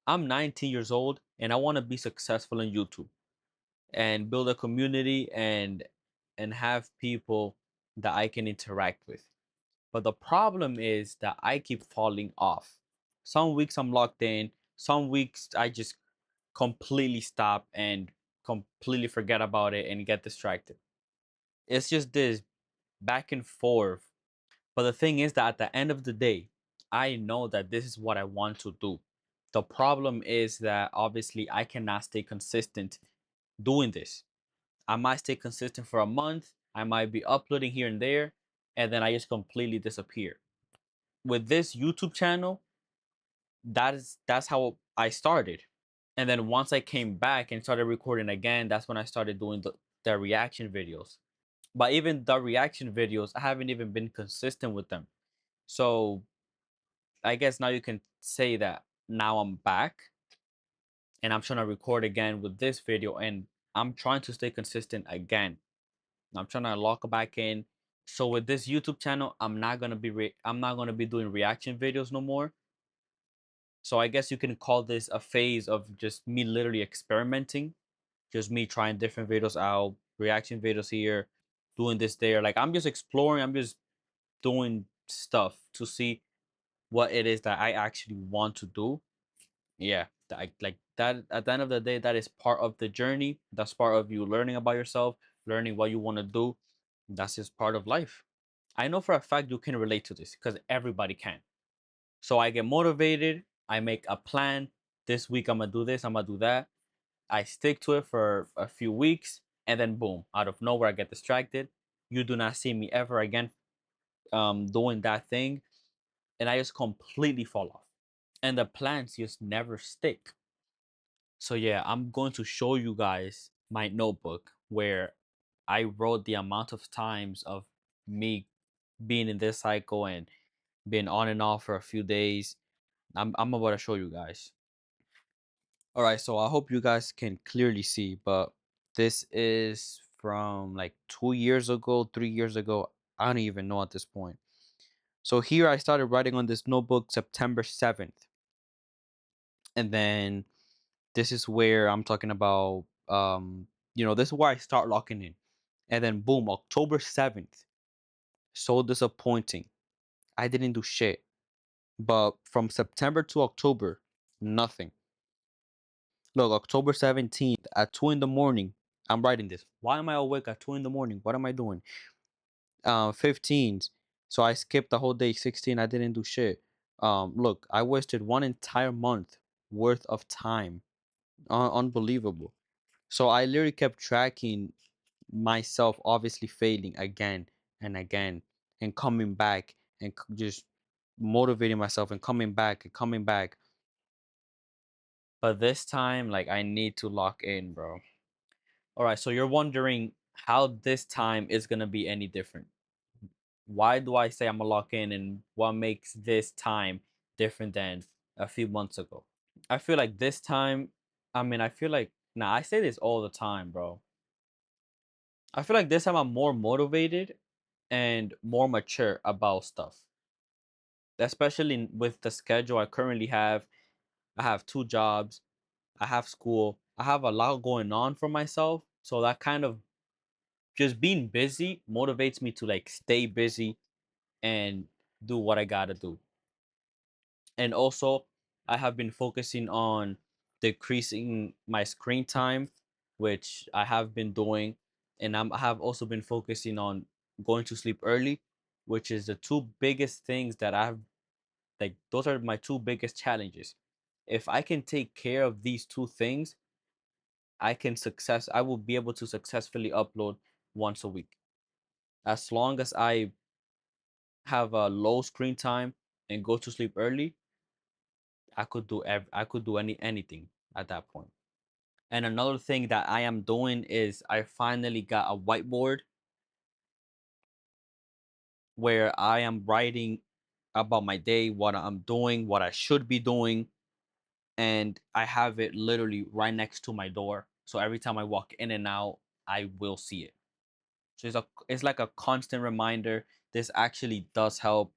I'm 19 years old and I want to be successful in YouTube and build a community and have people that I can interact with. But the problem is that I keep falling off. Some weeks I'm locked in, some weeks I just completely stop and completely forget about it and get distracted. It's just this back and forth. But the thing is that at the end of the day, I know that this is what I want to do. The problem is that obviously I cannot stay consistent doing this. I might stay consistent for a month, I might be uploading here and there, and then I just completely disappear. With this YouTube channel, that's how I started. And then once I came back and started recording again, that's when I started doing the reaction videos. But even the reaction videos, I haven't even been consistent with them. So I guess now you can say that now I'm back and I'm trying to record again with this video and I'm trying to stay consistent again. I'm trying to lock back in. So with this YouTube channel, I'm not gonna be doing reaction videos no more. So I guess you can call this a phase of just me literally experimenting, just me trying different videos out, reaction videos here, doing this there. Like I'm just exploring, I'm just doing stuff to see what it is that I actually want to do. Yeah, like that at the end of the day, that is part of the journey. That's part of you learning about yourself, learning what you want to do. That's just part of life. I know for a fact you can relate to this because everybody can. So I get motivated, I make a plan. This week I'm gonna do this, I'm gonna do that. I stick to it for a few weeks, and then boom, out of nowhere I get distracted. You do not see me ever again doing that thing, and I just completely fall off. And the plans just never stick. So yeah, I'm going to show you guys my notebook where I wrote the amount of times of me being in this cycle and being on and off for a few days. I'm about to show you guys. All right, so I hope you guys can clearly see, but this is from like 2 years ago, 3 years ago. I don't even know at this point. So here I started writing on this notebook September 7th. And then this is where I'm talking about this is where I start locking in. And then boom, October 7th. So disappointing. I didn't do shit. But from September to October, nothing. Look, October 17th at 2 in the morning, I'm writing this. Why am I awake at 2 in the morning? What am I doing? 15th. So I skipped the whole day. 16, I didn't do shit. Look, I wasted one entire month worth of time. Unbelievable. So I literally kept tracking myself obviously failing again and again and coming back and just motivating myself and coming back and coming back. But this time, like, I need to lock in, bro. All right, so you're wondering how this time is gonna be any different. Why do I say I'm gonna lock in, and what makes this time different than a few months ago? I feel like this time, I mean, I feel like, nah, I say this all the time, bro. I feel like this time I'm more motivated and more mature about stuff, especially with the schedule I currently have. I have two jobs, I have school, I have a lot going on for myself. So that kind of just being busy motivates me to like stay busy and do what I gotta do. And also, I have been focusing on decreasing my screen time, which I have been doing. And I have also been focusing on going to sleep early, which is the two biggest things that I've like, those are my two biggest challenges. If I can take care of these two things, I will be able to successfully upload once a week. As long as I have a low screen time and go to sleep early, I could do anything at that point. And another thing that I am doing is I finally got a whiteboard where I am writing about my day, what I'm doing, what I should be doing, and I have it literally right next to my door. So every time I walk in and out, I will see it. So it's like a constant reminder. This actually does help.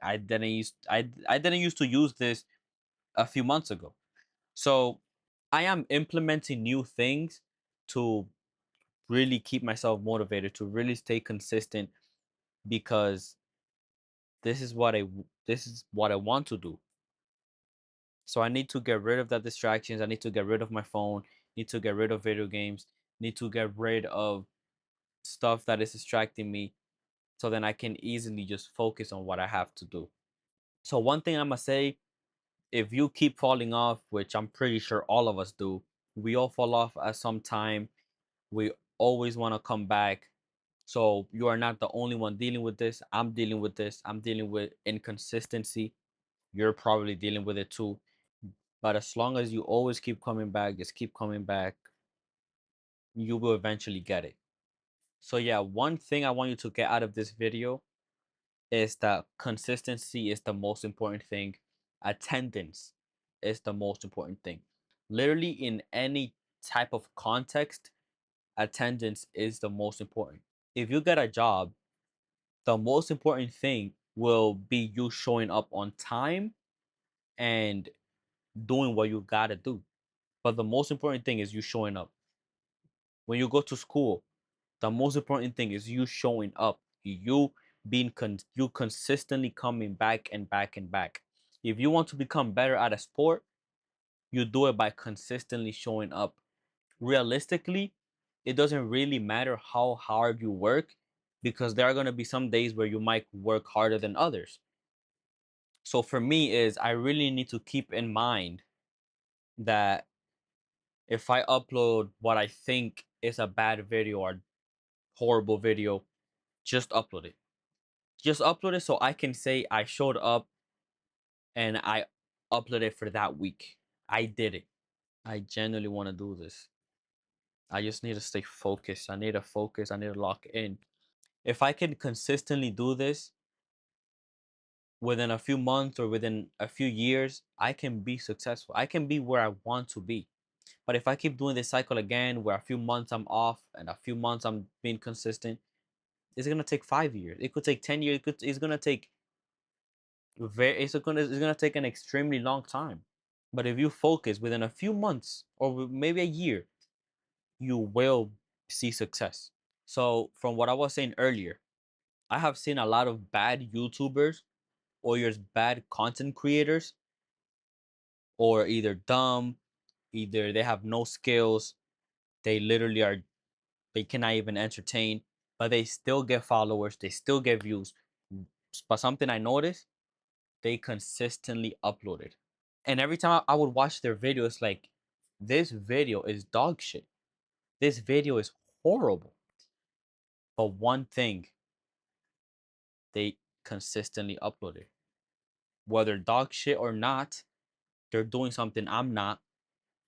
I didn't used to use this a few months ago. So I am implementing new things to really keep myself motivated, to really stay consistent, because this is what I want to do. So I need to get rid of the distractions. I need to get rid of my phone, need to get rid of video games, need to get rid of stuff that is distracting me, so then I can easily just focus on what I have to do. So one thing I'm gonna say, if you keep falling off, which I'm pretty sure all of us do, we all fall off at some time. We always want to come back. So you are not the only one dealing with this. I'm dealing with this. I'm dealing with inconsistency. You're probably dealing with it too. But as long as you always keep coming back, just keep coming back, you will eventually get it. So yeah, one thing I want you to get out of this video is that consistency is the most important thing. Attendance is the most important thing. Literally in any type of context, attendance is the most important. If you get a job, the most important thing will be you showing up on time and doing what you gotta do. But the most important thing is you showing up. When you go to school, the most important thing is you showing up. You consistently coming back and back and back. If you want to become better at a sport, you do it by consistently showing up. Realistically, it doesn't really matter how hard you work, because there are going to be some days where you might work harder than others. So for me is I really need to keep in mind that if I upload what I think is a bad video or horrible video, just upload it. Just upload it so I can say I showed up and I uploaded for that week. I did it. I genuinely want to do this. I just need to stay focused. I need to focus. I need to lock in. If I can consistently do this within a few months or within a few years, I can be successful. I can be where I want to be. But if I keep doing this cycle again, where a few months I'm off and a few months I'm being consistent, it's gonna take 5 years. It could take 10 years. It's gonna take it's gonna take an extremely long time. But if you focus within a few months or maybe a year, you will see success. So from what I was saying earlier, I have seen a lot of bad YouTubers or your bad content creators, or either dumb, either they have no skills, they literally are, they cannot even entertain, but they still get followers, they still get views. But something I noticed, they consistently uploaded. And every time I would watch their videos, like, this video is dog shit. This video is horrible. But one thing, they consistently uploaded. Whether dog shit or not, they're doing something I'm not.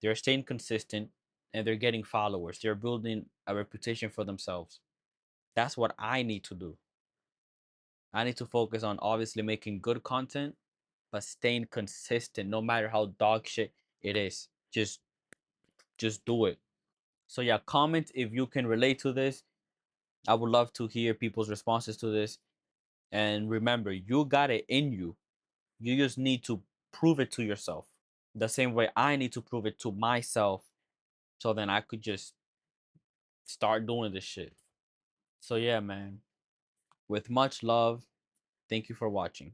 They're staying consistent and they're getting followers. They're building a reputation for themselves. That's what I need to do. I need to focus on obviously making good content, but staying consistent no matter how dog shit it is. Just do it. So yeah, comment if you can relate to this. I would love to hear people's responses to this. And remember, you got it in you. You just need to prove it to yourself. The same way I need to prove it to myself, so then I could just start doing this shit. So yeah, man. With much love, thank you for watching.